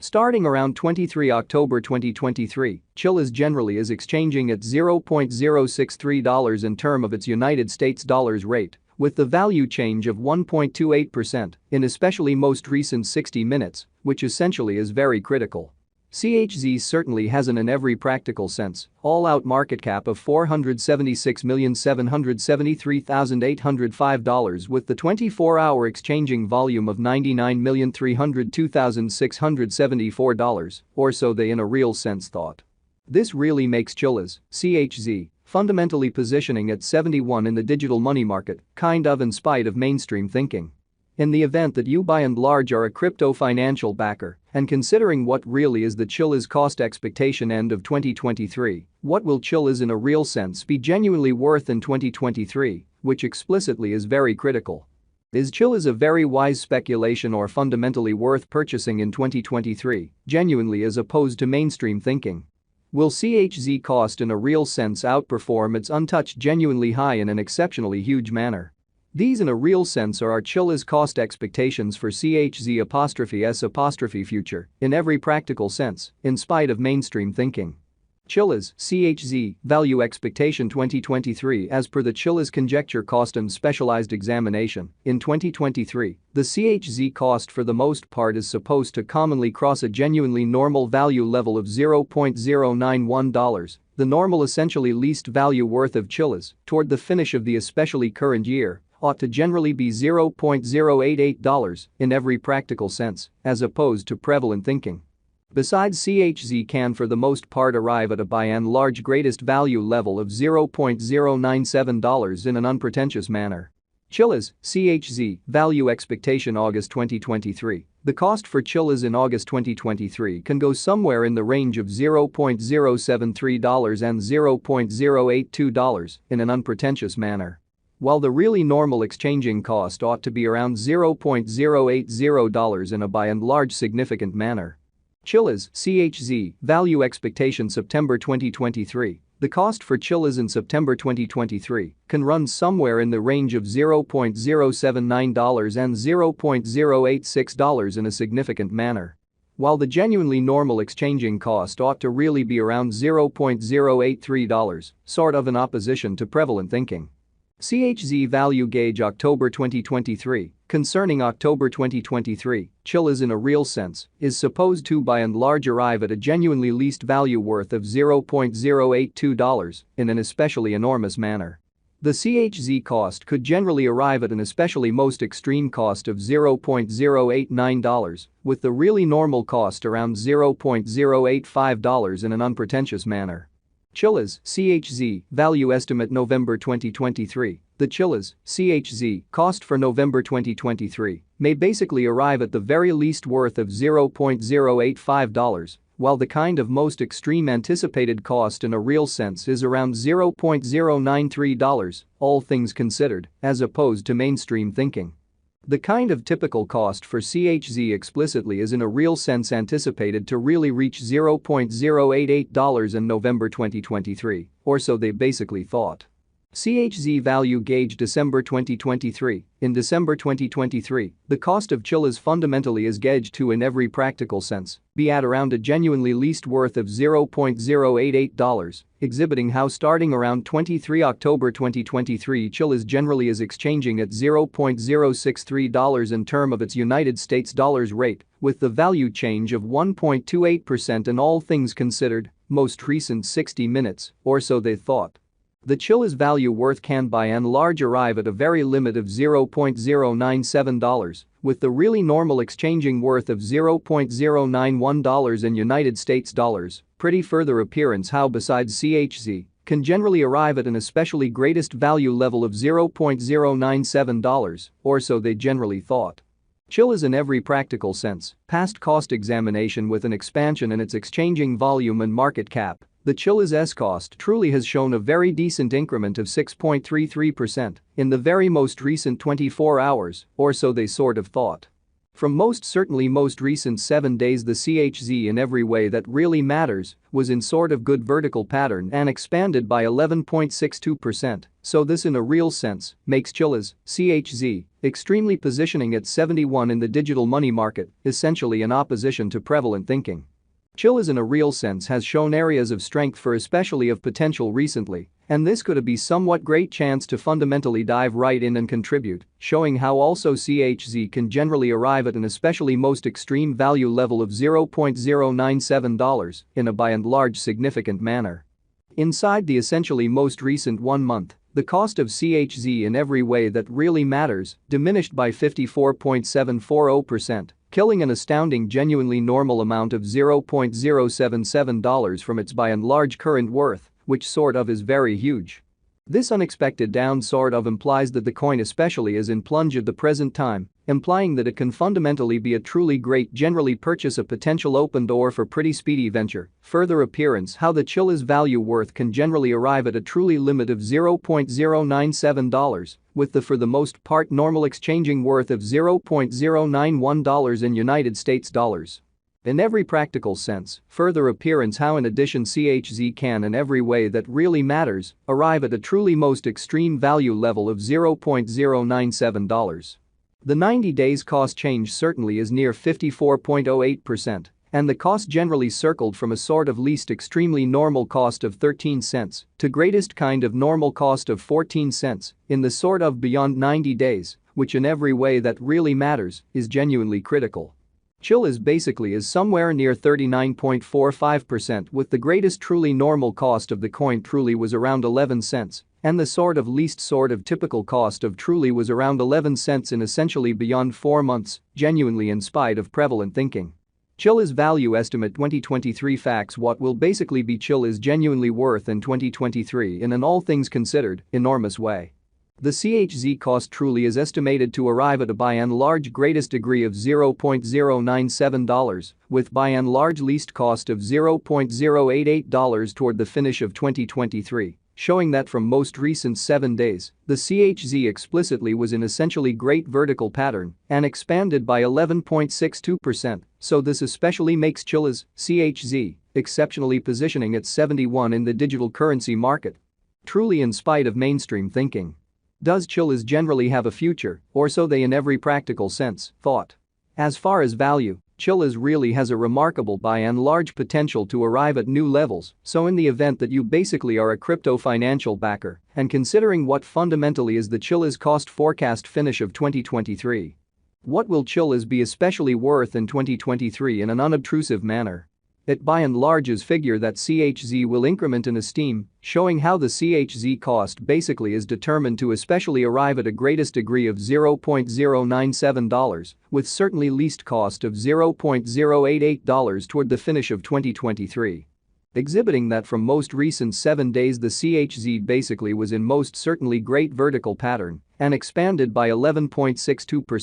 Starting around 23 October 2023, Chilliz generally is exchanging at $0.063 in term of its United States dollars rate, with the value change of 1.28% in especially most recent 60 minutes, which essentially is very critical. CHZ certainly hasn't in every practical sense, all-out market cap of $476,773,805 with the 24-hour exchanging volume of $99,302,674, or so they in a real sense thought. This really makes Chilliz, CHZ, fundamentally positioning at 71 in the digital money market, kind of in spite of mainstream thinking. In the event that you by and large are a crypto financial backer, and considering what really is the Chilliz cost expectation end of 2023, what will Chilliz in a real sense be genuinely worth in 2023, which explicitly is very critical. Is Chilliz a very wise speculation or fundamentally worth purchasing in 2023, genuinely as opposed to mainstream thinking? Will CHZ cost in a real sense outperform its untouched genuinely high in an exceptionally huge manner? These in a real sense are our Chilliz cost expectations for CHZ'(S) future, in every practical sense, in spite of mainstream thinking. Chilliz, CHZ, value expectation 2023 as per the Chilliz conjecture cost and specialized examination, in 2023, the CHZ cost for the most part is supposed to commonly cross a genuinely normal value level of $0.091, the normal essentially least value worth of Chilliz, toward the finish of the especially current year, ought to generally be $0.088 in every practical sense, as opposed to prevalent thinking. Besides, CHZ can for the most part arrive at a by and large greatest value level of $0.097 in an unpretentious manner. Chilliz, CHZ, value expectation August 2023. The cost for Chilliz in August 2023 can go somewhere in the range of $0.073 and $0.082 in an unpretentious manner. While the really normal exchanging cost ought to be around $0.080 in a by and large significant manner. Chilliz, CHZ, value expectation September 2023. The cost for Chilliz in September 2023 can run somewhere in the range of $0.079 and $0.086 in a significant manner. While the genuinely normal exchanging cost ought to really be around $0.083, sort of in opposition to prevalent thinking. CHZ value gauge October 2023. Concerning October 2023, Chilliz in a real sense is supposed to by and large arrive at a genuinely least value worth of $0.082 in an especially enormous manner. The CHZ cost could generally arrive at an especially most extreme cost of $0.089, with the really normal cost around $0.085 in an unpretentious manner. Chilliz, CHZ, value estimate November 2023. The Chilliz, CHZ, cost for November 2023 may basically arrive at the very least worth of $0.085, while the kind of most extreme anticipated cost in a real sense is around $0.093, all things considered, as opposed to mainstream thinking. The kind of typical cost for CHZ explicitly is in a real sense anticipated to really reach $0.088 in November 2023, or so they basically thought. CHZ value gauge December 2023. In December 2023, the cost of Chilliz fundamentally is gauged to in every practical sense be at around a genuinely least worth of $0.088, exhibiting how starting around 23 October 2023 Chilliz generally is exchanging at $0.063 in term of its United States dollars rate, with the value change of 1.28% in all things considered, most recent 60 minutes, or so they thought. The Chilliz value worth can by and large arrive at a very limit of $0.097, with the really normal exchanging worth of $0.091 in United States dollars, pretty further appearance how besides CHZ can generally arrive at an especially greatest value level of $0.097, or so they generally thought. Chilliz in every practical sense, past cost examination with an expansion in its exchanging volume and market cap. The Chilliz cost truly has shown a very decent increment of 6.33% in the very most recent 24 hours, or so they sort of thought. From most recent 7 days, the CHZ in every way that really matters was in sort of good vertical pattern and expanded by 11.62%, so this in a real sense makes Chilliz, CHZ, extremely positioning at 71 in the digital money market, essentially in opposition to prevalent thinking. Chilliz in a real sense has shown areas of strength for especially of potential recently, and this could be somewhat great chance to fundamentally dive right in and contribute, showing how also CHZ can generally arrive at an especially most extreme value level of $0.097 in a by and large significant manner. Inside the essentially most recent 1 month, the cost of CHZ in every way that really matters diminished by 54.740%. Killing an astounding genuinely normal amount of $0.077 from its by and large current worth, which sort of is very huge. This unexpected down sort of implies that the coin especially is in plunge at the present time, implying that it can fundamentally be a truly great generally purchase a potential open door for pretty speedy venture. Further appearance how the Chilliz value worth can generally arrive at a truly limit of $0.097, with the for the most part normal exchanging worth of $0.091 in United States dollars. In every practical sense, further appearance how in addition CHZ can in every way that really matters arrive at a truly most extreme value level of $0.097. The 90 days cost change certainly is near 54.08%, and the cost generally circled from a sort of least extremely normal cost of 13 cents to greatest kind of normal cost of 14 cents in the sort of beyond 90 days, which in every way that really matters is genuinely critical. Chilliz basically is somewhere near 39.45% with the greatest truly normal cost of the coin truly was around 11 cents and the sort of least sort of typical cost of truly was around 11 cents in essentially beyond 4 months, genuinely in spite of prevalent thinking. Chilliz value estimate 2023 facts what will basically be Chilliz genuinely worth in 2023 in an all things considered enormous way. The CHZ cost truly is estimated to arrive at a by and large greatest degree of $0.097, with by and large least cost of $0.088 toward the finish of 2023, showing that from most recent 7 days, the CHZ explicitly was in essentially great vertical pattern and expanded by 11.62%, so this especially makes Chilliz, CHZ, exceptionally positioning at 71 in the digital currency market. Truly in spite of mainstream thinking. Does Chilliz generally have a future, or so they in every practical sense thought? As far as value, Chilliz really has a remarkable by and large potential to arrive at new levels, so in the event that you basically are a crypto financial backer and considering what fundamentally is the Chilliz cost forecast finish of 2023. What will Chilliz be especially worth in 2023 in an unobtrusive manner? It by and large is figure that CHZ will increment in esteem, showing how the CHZ cost basically is determined to especially arrive at a greatest degree of $0.097, with certainly least cost of $0.088 toward the finish of 2023. Exhibiting that from most recent 7 days the CHZ basically was in most certainly great vertical pattern and expanded by 11.62%.